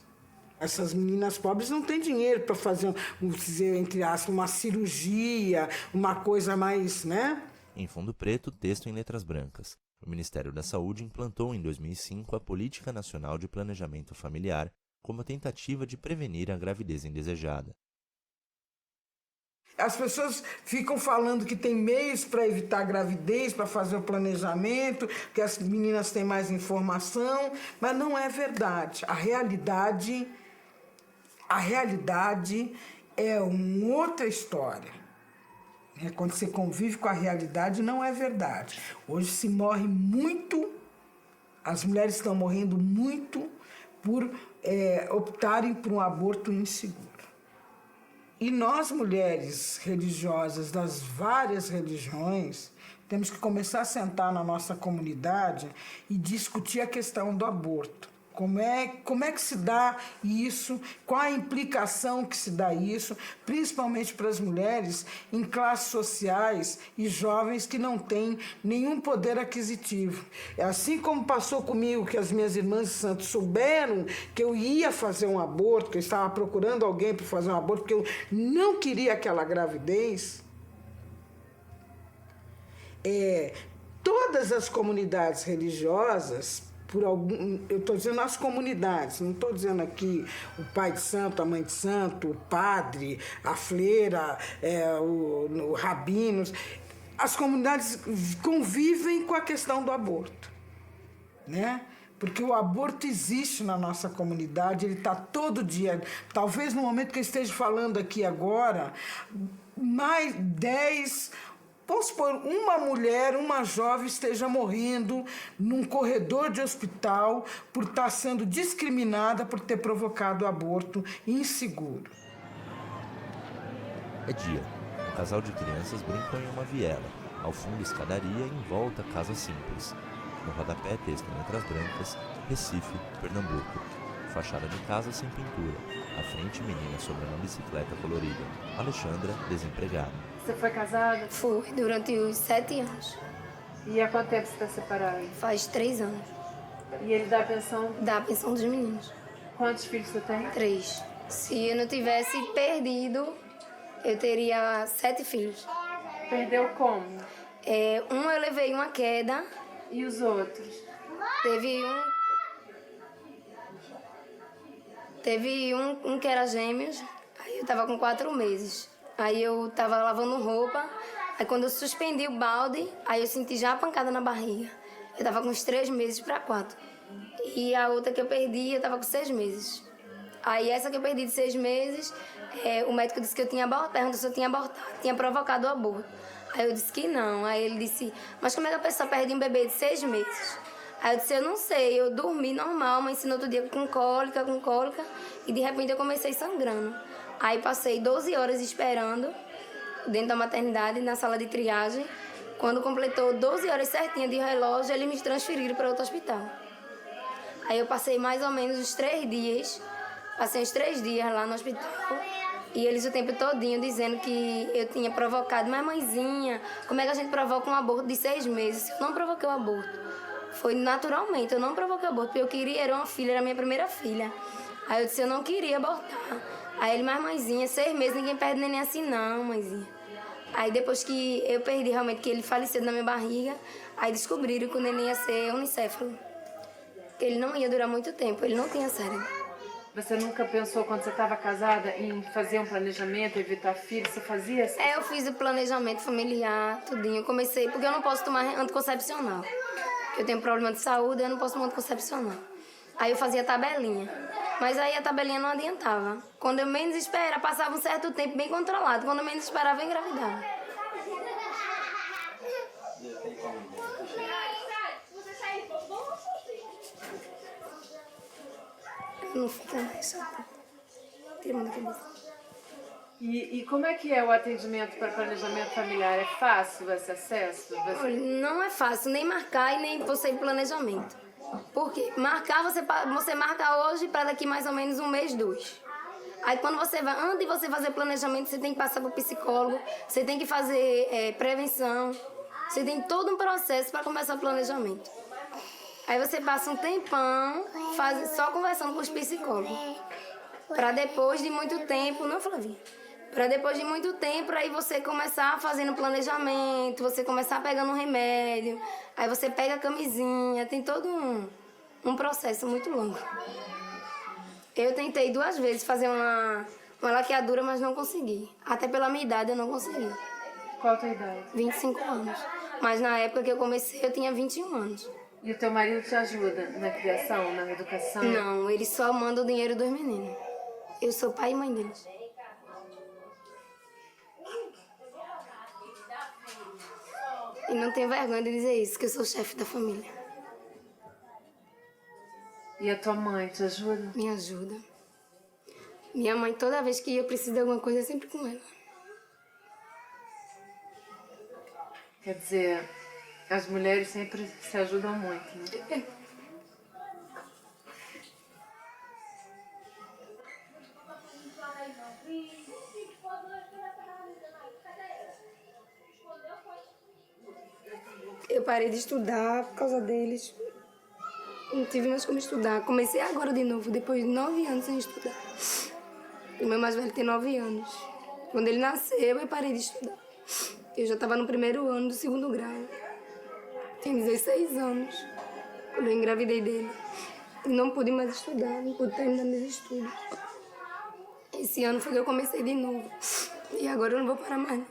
Essas meninas pobres não têm dinheiro para fazer, vamos dizer, entre aspas, uma cirurgia, uma coisa mais, né? Em fundo preto, texto em letras brancas. O Ministério da Saúde implantou em 2005 a Política Nacional de Planejamento Familiar como tentativa de prevenir a gravidez indesejada. As pessoas ficam falando que tem meios para evitar a gravidez, para fazer o planejamento, que as meninas têm mais informação, mas não é verdade. A realidade é uma outra história. Quando você convive com a realidade, não é verdade. Hoje se morre muito, as mulheres estão morrendo muito por optarem por um aborto inseguro. E nós, mulheres religiosas das várias religiões, temos que começar a sentar na nossa comunidade e discutir a questão do aborto. Como é que se dá isso, qual a implicação que se dá isso, principalmente para as mulheres em classes sociais e jovens que não têm nenhum poder aquisitivo. Assim como passou comigo, que as minhas irmãs de santo souberam que eu ia fazer um aborto, que eu estava procurando alguém para fazer um aborto, porque eu não queria aquela gravidez, todas as comunidades religiosas, eu estou dizendo as comunidades, não estou dizendo aqui o pai de santo, a mãe de santo, o padre, a freira, o rabinos. As comunidades convivem com a questão do aborto, né? Porque o aborto existe na nossa comunidade, ele está todo dia. Talvez no momento que eu esteja falando aqui agora, mais 10... Vamos supor, uma mulher, uma jovem esteja morrendo num corredor de hospital por estar sendo discriminada por ter provocado aborto inseguro. É dia. Um casal de crianças brincam em uma viela. Ao fundo, escadaria e em volta, casa simples. No rodapé, texto em letras brancas, Recife, Pernambuco. Fachada de casa sem pintura. À frente, menina sobre uma bicicleta colorida. Alexandra, desempregada. Você foi casada? Fui, durante os 7 anos. E há quanto tempo você está separado? Faz 3 anos. E ele dá a pensão? Dá a pensão dos meninos. Quantos filhos você tem? 3. Se eu não tivesse perdido, eu teria 7 filhos. Perdeu como? Um eu levei uma queda. E os outros? Teve um que era gêmeos, aí eu tava com 4 meses. Aí eu tava lavando roupa, aí quando eu suspendi o balde, aí eu senti já a pancada na barriga. Eu tava com uns 3 meses para 4. E a outra que eu perdi, eu tava com 6 meses. Aí essa que eu perdi de 6 meses, o médico disse que eu tinha abortado, perguntou se eu tinha abortado, tinha provocado o aborto. Aí eu disse que não. Aí ele disse, mas como é que a pessoa perde um bebê de 6 meses? Aí eu disse, eu não sei, eu dormi normal, mas no outro dia com cólica, e de repente eu comecei sangrando. Aí passei 12 horas esperando, dentro da maternidade, na sala de triagem. Quando completou 12 horas certinha de relógio, eles me transferiram para outro hospital. Aí eu passei mais ou menos uns 3 dias, passei uns 3 dias lá no hospital. E eles o tempo todinho dizendo que eu tinha provocado, mas mãezinha, como é que a gente provoca um aborto de 6 meses? Eu não provoquei o aborto. Foi naturalmente, eu não provoquei o aborto, porque eu queria, era uma filha, era a minha primeira filha. Aí eu disse, eu não queria abortar. Aí ele, mas mãezinha, 6 meses, ninguém perde neném assim não, mãezinha. Aí depois que eu perdi realmente, que ele faleceu na minha barriga, aí descobriram que o neném ia ser unicéfalo. Que ele não ia durar muito tempo, ele não tinha cérebro. Você nunca pensou, quando você estava casada, em fazer um planejamento, evitar filhos? Você fazia assim? Eu fiz o planejamento familiar, tudinho. Eu comecei, porque eu não posso tomar anticoncepcional. Eu tenho problema de saúde, eu não posso tomar anticoncepcional. Aí eu fazia tabelinha. Mas aí a tabelinha não adiantava. Quando eu menos esperava, passava um certo tempo bem controlado. Quando eu menos esperava, eu engravidava. Não fica mais. Tira uma cabeça. E como é que é o atendimento para planejamento familiar? É fácil esse acesso? Olha, não é fácil nem marcar e nem você ir planejamento. Por quê? Marcar, você marca hoje para daqui mais ou menos 1 mês, 2. Aí quando você vai, antes de você fazer planejamento, você tem que passar para o psicólogo, você tem que fazer prevenção, você tem todo um processo para começar o planejamento. Aí você passa um tempão só conversando com os psicólogos. Para depois de muito tempo, não, Flavinha? Para depois de muito tempo, aí você começar fazendo planejamento, você começar pegando um remédio, aí você pega a camisinha, tem todo um processo muito longo. Eu tentei 2 vezes fazer uma laqueadura, mas não consegui. Até pela minha idade eu não consegui. Qual a tua idade? 25 anos. Mas na época que eu comecei, eu tinha 21 anos. E o teu marido te ajuda na criação, na educação? Não, ele só manda o dinheiro dos meninos. Eu sou pai e mãe deles. E não tenho vergonha de dizer isso, que eu sou chefe da família. E a tua mãe te ajuda? Me ajuda. Minha mãe, toda vez que eu preciso de alguma coisa, é sempre com ela. Quer dizer, as mulheres sempre se ajudam muito, né? Eu parei de estudar por causa deles. Não tive mais como estudar. Comecei agora de novo, depois de 9 anos sem estudar. O meu mais velho tem 9 anos. Quando ele nasceu, eu parei de estudar. Eu já estava no 1º ano do 2º grau. Tinha 16 anos quando eu engravidei dele. E não pude mais estudar, não pude terminar meus estudos. Esse ano foi que eu comecei de novo. E agora eu não vou parar mais.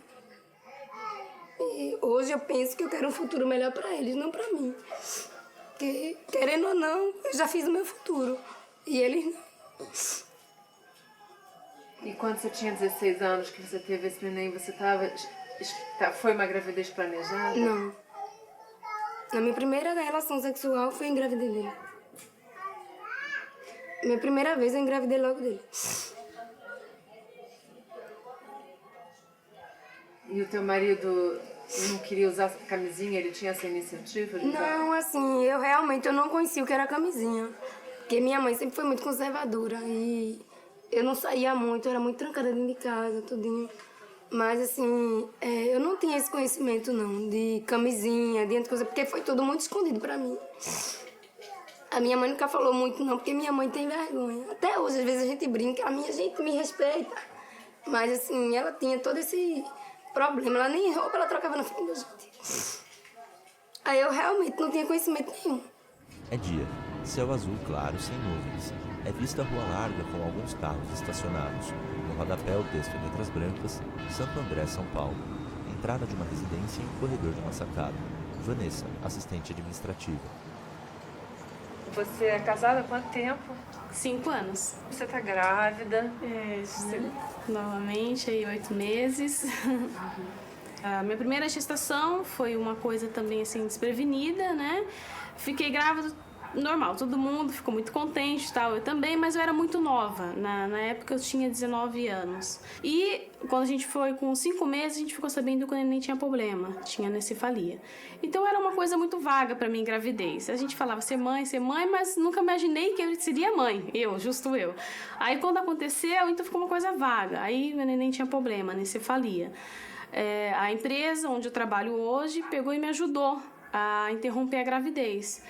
E hoje eu penso que eu quero um futuro melhor para eles, não para mim. Porque, querendo ou não, eu já fiz o meu futuro. E eles não. E quando você tinha 16 anos que você teve esse neném, você foi uma gravidez planejada? Não. Na minha primeira relação sexual foi engravidei dele. Minha primeira vez eu engravidei logo dele. E o teu marido não queria usar camisinha? Ele tinha essa iniciativa de usar? Não, assim, eu não conhecia o que era camisinha. Porque minha mãe sempre foi muito conservadora e eu não saía muito, eu era muito trancada dentro de casa, tudinho. Mas, assim, eu não tinha esse conhecimento, não, de camisinha, de coisa, porque foi tudo muito escondido pra mim. A minha mãe nunca falou muito, não, porque minha mãe tem vergonha. Até hoje, às vezes, a gente brinca, a minha gente me respeita. Mas, assim, ela tinha todo esse problema. Ela nem roupa ela trocava na frente da gente. Aí eu realmente não tinha conhecimento nenhum. É dia. Céu azul claro, sem nuvens. É vista a rua larga com alguns carros estacionados. No rodapé o texto em letras brancas, Santo André, São Paulo. Entrada de uma residência e um corredor de uma sacada. Vanessa, assistente administrativa. Você é casada há quanto tempo? 5 anos. Você tá grávida? Novamente, aí 8 meses. A minha primeira gestação foi uma coisa também assim desprevenida, né? Fiquei grávida normal, todo mundo ficou muito contente e tal, eu também, mas eu era muito nova. Na época eu tinha 19 anos. E quando a gente foi com 5 meses, a gente ficou sabendo que o neném tinha problema, tinha anencefalia. Então era uma coisa muito vaga pra mim, gravidez. A gente falava ser mãe, mas nunca imaginei que eu seria mãe, justo eu. Aí quando aconteceu, então ficou uma coisa vaga. Aí o neném tinha problema, anencefalia. A empresa onde eu trabalho hoje pegou e me ajudou a interromper a gravidez.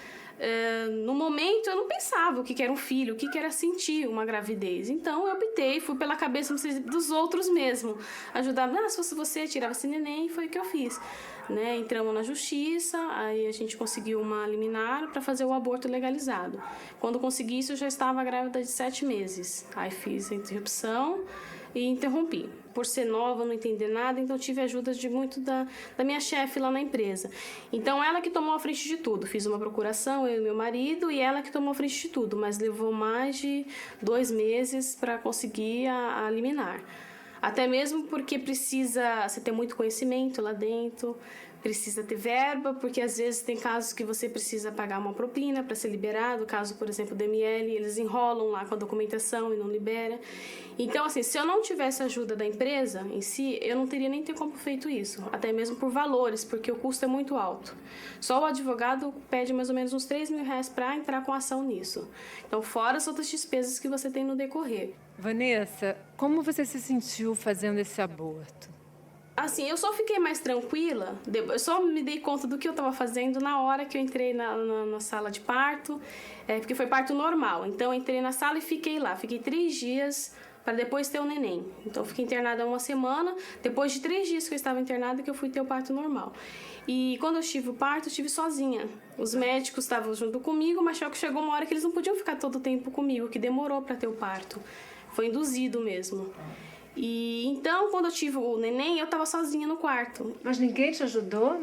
No momento eu não pensava o que era um filho, o que era sentir uma gravidez. Então eu optei, fui pela cabeça dos outros mesmo. Ajudava, se fosse você, tirava esse neném, e foi o que eu fiz. Né? Entramos na justiça, aí a gente conseguiu uma liminar para fazer o aborto legalizado. Quando consegui isso, eu já estava grávida de 7 meses. Aí fiz a interrupção e interrompi. Por ser nova, não entender nada, então tive ajuda de muito da minha chefe lá na empresa. Então ela que tomou a frente de tudo. Fiz uma procuração, eu e meu marido, e ela que tomou a frente de tudo, mas levou mais de 2 meses para conseguir a liminar. Até mesmo porque precisa você ter muito conhecimento lá dentro, precisa ter verba, porque às vezes tem casos que você precisa pagar uma propina para ser liberado, caso, por exemplo, do ML, eles enrolam lá com a documentação e não libera. Então, assim, se eu não tivesse a ajuda da empresa em si, eu não teria nem ter como feito isso, até mesmo por valores, porque o custo é muito alto. Só o advogado pede mais ou menos uns R$3.000 para entrar com ação nisso. Então, fora as outras despesas que você tem no decorrer. Vanessa, como você se sentiu fazendo esse aborto? Assim, eu só fiquei mais tranquila, eu só me dei conta do que eu estava fazendo na hora que eu entrei na sala de parto, porque foi parto normal. Então, eu entrei na sala e fiquei lá. Fiquei 3 dias para depois ter o neném. Então, fiquei internada 1 semana. Depois de 3 dias que eu estava internada, que eu fui ter o parto normal. E quando eu tive o parto, eu tive sozinha. Os médicos estavam junto comigo, mas só que chegou uma hora que eles não podiam ficar todo o tempo comigo, que demorou para ter o parto. Foi induzido mesmo. E então, quando eu tive o neném, eu estava sozinha no quarto. Mas ninguém te ajudou?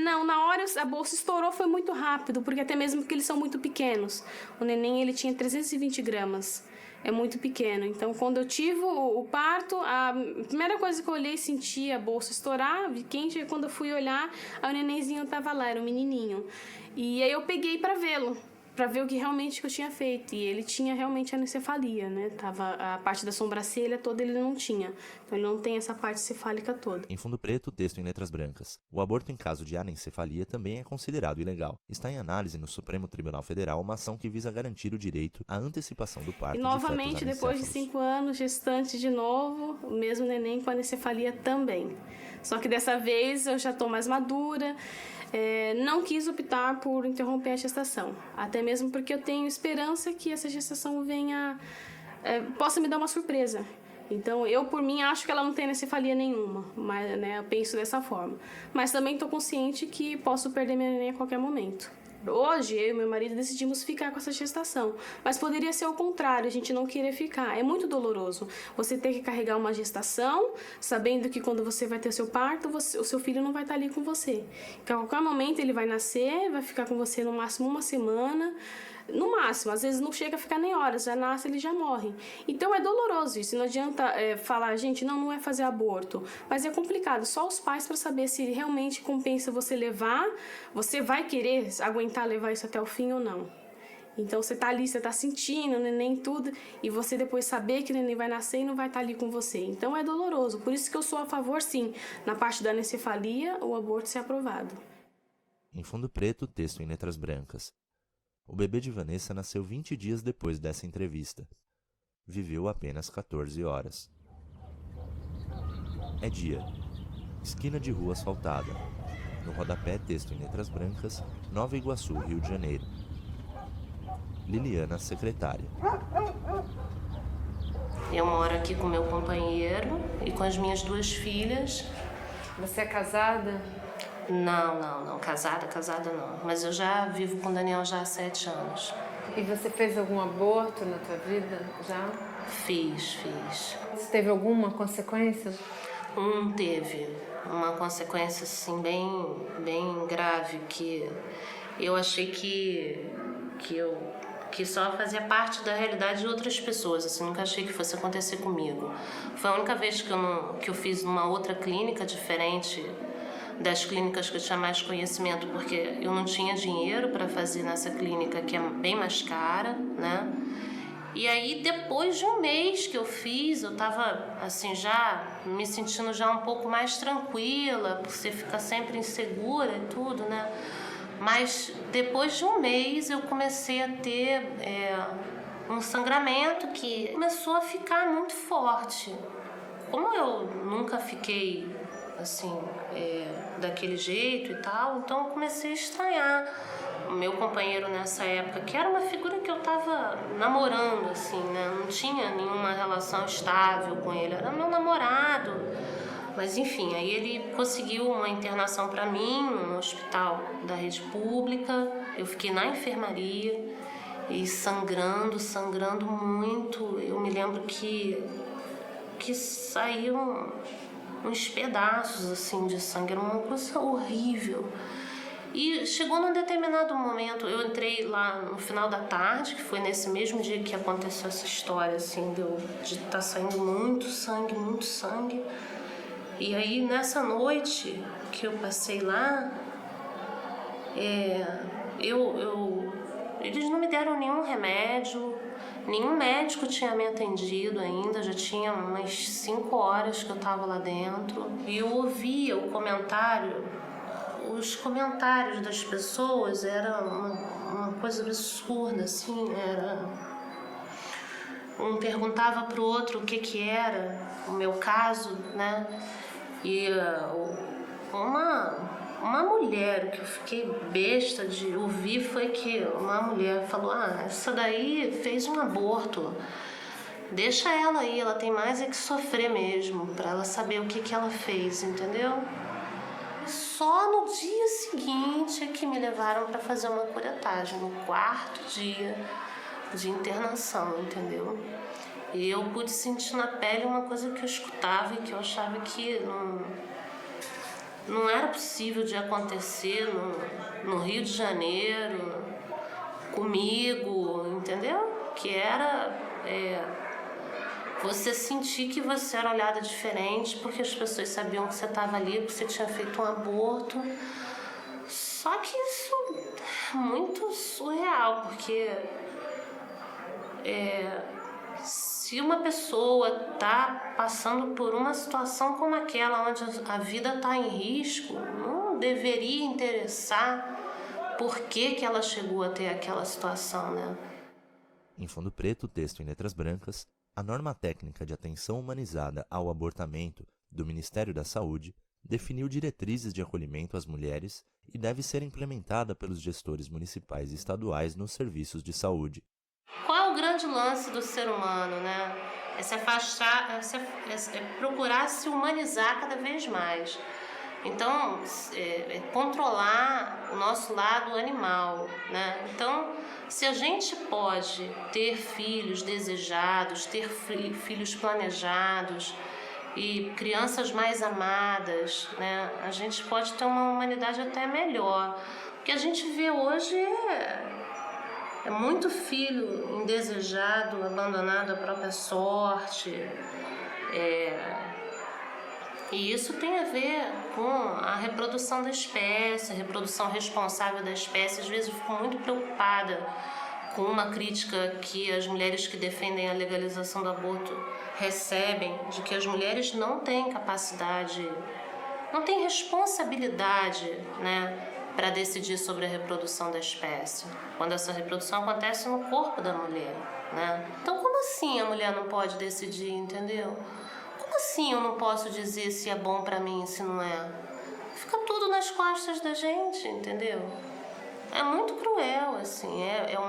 Não, na hora a bolsa estourou, foi muito rápido, porque até mesmo porque eles são muito pequenos. O neném, ele tinha 320 gramas. É muito pequeno. Então, quando eu tive o parto, a primeira coisa que eu olhei, senti a bolsa estourar, vi quente, e quando eu fui olhar, o nenenzinho estava lá, era um menininho. E aí eu peguei para vê-lo, para ver o que realmente eu tinha feito. E ele tinha realmente anencefalia, né? Tava a parte da sobrancelha toda ele não tinha. Então ele não tem essa parte cefálica toda. Em fundo preto, texto em letras brancas. O aborto em caso de anencefalia também é considerado ilegal. Está em análise no Supremo Tribunal Federal uma ação que visa garantir o direito à antecipação do parto. E novamente, depois de 5 anos, gestante de novo, o mesmo neném com anencefalia também. Só que dessa vez eu já estou mais madura. Não quis optar por interromper a gestação, até mesmo porque eu tenho esperança que essa gestação possa me dar uma surpresa. Então, eu, por mim, acho que ela não tem anencefalia nenhuma, mas, né, eu penso dessa forma. Mas também estou consciente que posso perder minha neném a qualquer momento. Hoje, eu e meu marido decidimos ficar com essa gestação, mas poderia ser o contrário, a gente não querer ficar. É muito doloroso você ter que carregar uma gestação, sabendo que quando você vai ter seu parto, o seu filho não vai estar ali com você. Que a qualquer momento ele vai nascer, vai ficar com você no máximo 1 semana, no máximo, às vezes não chega a ficar nem horas, já nasce, ele já morre. Então é doloroso isso, não adianta falar, gente, não é fazer aborto, mas é complicado, só os pais para saber se realmente compensa você levar, você vai querer aguentar levar isso até o fim ou não. Então você tá ali, você tá sentindo o neném tudo, e você depois saber que o neném vai nascer e não vai estar ali com você. Então é doloroso, por isso que eu sou a favor, sim, na parte da anencefalia, o aborto ser aprovado. Em fundo preto, texto em letras brancas. O bebê de Vanessa nasceu 20 dias depois dessa entrevista. Viveu apenas 14 horas. É dia. Esquina de rua asfaltada. No rodapé, texto em letras brancas, Nova Iguaçu, Rio de Janeiro. Liliana, secretária. Eu moro aqui com meu companheiro e com as minhas 2 filhas. Você é casada? Não. Casada não. Mas eu já vivo com o Daniel já há 7 anos. E você fez algum aborto na tua vida já? Fiz. Você teve alguma consequência? Teve uma consequência assim bem grave, que eu achei que só fazia parte da realidade de outras pessoas, assim, nunca achei que fosse acontecer comigo. Foi a única vez que eu fiz numa outra clínica diferente das clínicas que eu tinha mais conhecimento, porque eu não tinha dinheiro para fazer nessa clínica, que é bem mais cara, né? E aí, depois de um mês que eu fiz, eu tava, assim, já me sentindo já um pouco mais tranquila, por você ficar sempre insegura e tudo, né? Mas depois de um mês eu comecei a ter um sangramento que começou a ficar muito forte. Como eu nunca fiquei, assim, daquele jeito e tal, então eu comecei a estranhar. O meu companheiro nessa época, que era uma figura que eu tava namorando, assim, né? Não tinha nenhuma relação estável com ele, era meu namorado. Mas enfim, aí ele conseguiu uma internação para mim no hospital da rede pública. Eu fiquei na enfermaria e sangrando muito. Eu me lembro que saíam uns pedaços assim de sangue, era uma coisa horrível. E chegou num determinado momento, eu entrei lá no final da tarde, que foi nesse mesmo dia que aconteceu essa história, assim, de estar saindo muito sangue. E aí, nessa noite que eu passei lá, eles não me deram nenhum remédio, nenhum médico tinha me atendido ainda, já tinha umas 5 horas que eu estava lá dentro. E eu ouvia os comentários das pessoas, era uma coisa absurda, assim, um perguntava pro outro o que era o meu caso, né? E uma mulher, que eu fiquei besta de ouvir, foi que uma mulher falou: essa daí fez um aborto, deixa ela aí, ela tem mais que sofrer mesmo, pra ela saber o que ela fez, entendeu? Só no dia seguinte é que me levaram para fazer uma curetagem, no 4º dia de internação, entendeu? E eu pude sentir na pele uma coisa que eu escutava e que eu achava que não era possível de acontecer no Rio de Janeiro, comigo, entendeu? Que era você sentir que você era olhada diferente, porque as pessoas sabiam que você estava ali, que você tinha feito um aborto. Só que isso é muito surreal, porque se uma pessoa está passando por uma situação como aquela, onde a vida está em risco, não deveria interessar por que ela chegou até aquela situação, né? Em fundo preto, texto em letras brancas, a norma técnica de atenção humanizada ao abortamento do Ministério da Saúde definiu diretrizes de acolhimento às mulheres e deve ser implementada pelos gestores municipais e estaduais nos serviços de saúde. Qual é o grande lance do ser humano, né? É se afastar, é procurar se humanizar cada vez mais. Então, controlar o nosso lado animal, né? Então, se a gente pode ter filhos desejados, ter filhos planejados e crianças mais amadas, né? A gente pode ter uma humanidade até melhor. O que a gente vê hoje é muito filho indesejado, abandonado à própria sorte. E isso tem a ver com a reprodução da espécie, a reprodução responsável da espécie. Às vezes eu fico muito preocupada com uma crítica que as mulheres que defendem a legalização do aborto recebem, de que as mulheres não têm capacidade, não têm responsabilidade, né, para decidir sobre a reprodução da espécie, quando essa reprodução acontece no corpo da mulher, né? Então, como assim a mulher não pode decidir, entendeu? Como assim assim eu não posso dizer se é bom pra mim e se não é? Fica tudo nas costas da gente, entendeu? É muito cruel, assim, é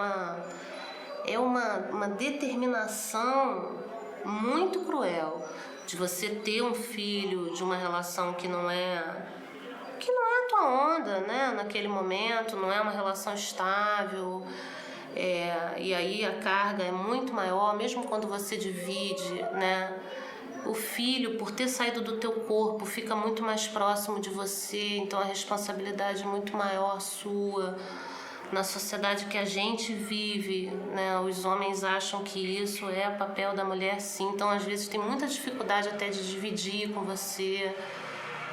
uma determinação muito cruel de você ter um filho de uma relação que não é a tua onda, né? Naquele momento, não é uma relação estável. E aí a carga é muito maior, mesmo quando você divide, né? O filho, por ter saído do teu corpo, fica muito mais próximo de você, então a responsabilidade é muito maior sua. Na sociedade que a gente vive, né, os homens acham que isso é o papel da mulher, sim, então às vezes tem muita dificuldade até de dividir com você,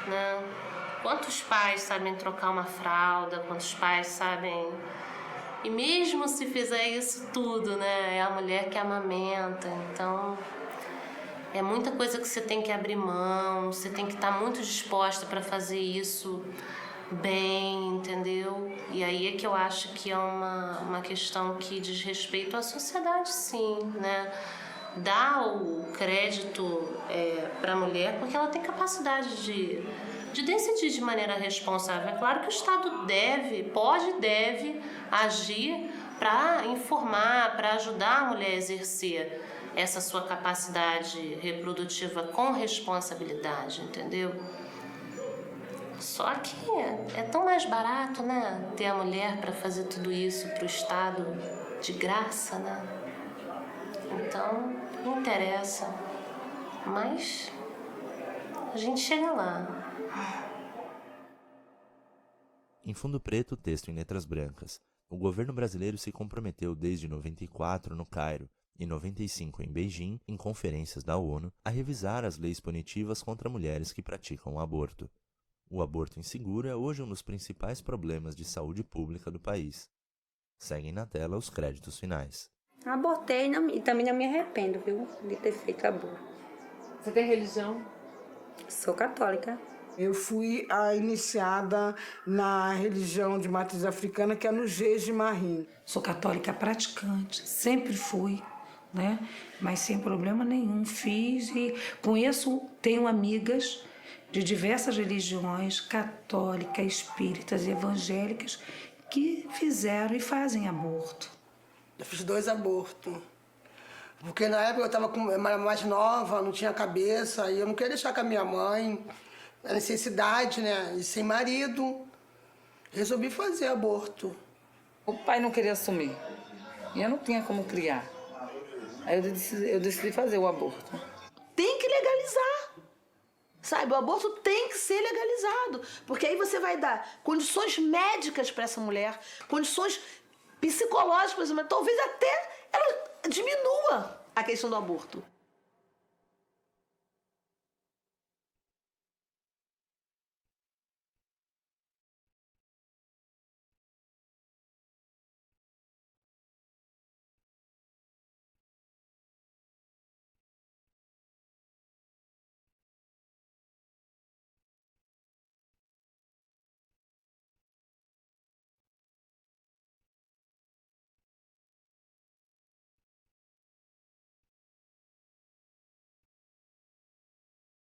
né? Quantos pais sabem trocar uma fralda, quantos pais sabem... E mesmo se fizer isso tudo, né, é a mulher que amamenta, então... É muita coisa que você tem que abrir mão, você tem que estar muito disposta para fazer isso bem, entendeu? E aí é que eu acho que é uma questão que diz respeito à sociedade, sim, né? Dá o crédito para a mulher porque ela tem capacidade de decidir de maneira responsável. É claro que o Estado pode e deve agir para informar, para ajudar a mulher a exercer essa sua capacidade reprodutiva com responsabilidade, entendeu? Só que é tão mais barato, né, ter a mulher para fazer tudo isso para o Estado de graça, né? Então, não interessa. Mas a gente chega lá. Em fundo preto, texto em letras brancas. O governo brasileiro se comprometeu desde 94 no Cairo e 95 em Beijing, em conferências da ONU, a revisar as leis punitivas contra mulheres que praticam o aborto. O aborto inseguro é hoje um dos principais problemas de saúde pública do país. Seguem na tela os créditos finais. Abortei e também não me arrependo, viu, de ter feito aborto. Você tem religião? Sou católica. Eu fui iniciada na religião de matriz africana, que é no Jeje Mahim. Sou católica praticante, sempre fui, né? Mas sem problema nenhum. Fiz e tenho amigas de diversas religiões, católica, espíritas e evangélicas, que fizeram e fazem aborto. Eu fiz 2 abortos. Porque na época eu estava mais nova, não tinha cabeça, e eu não queria deixar com a minha mãe. A necessidade, né? E sem marido. Resolvi fazer aborto. O pai não queria assumir. E eu não tinha como criar. Aí eu decidi fazer o aborto. Tem que legalizar. Sabe, o aborto tem que ser legalizado. Porque aí você vai dar condições médicas para essa mulher, condições psicológicas, talvez até ela diminua a questão do aborto.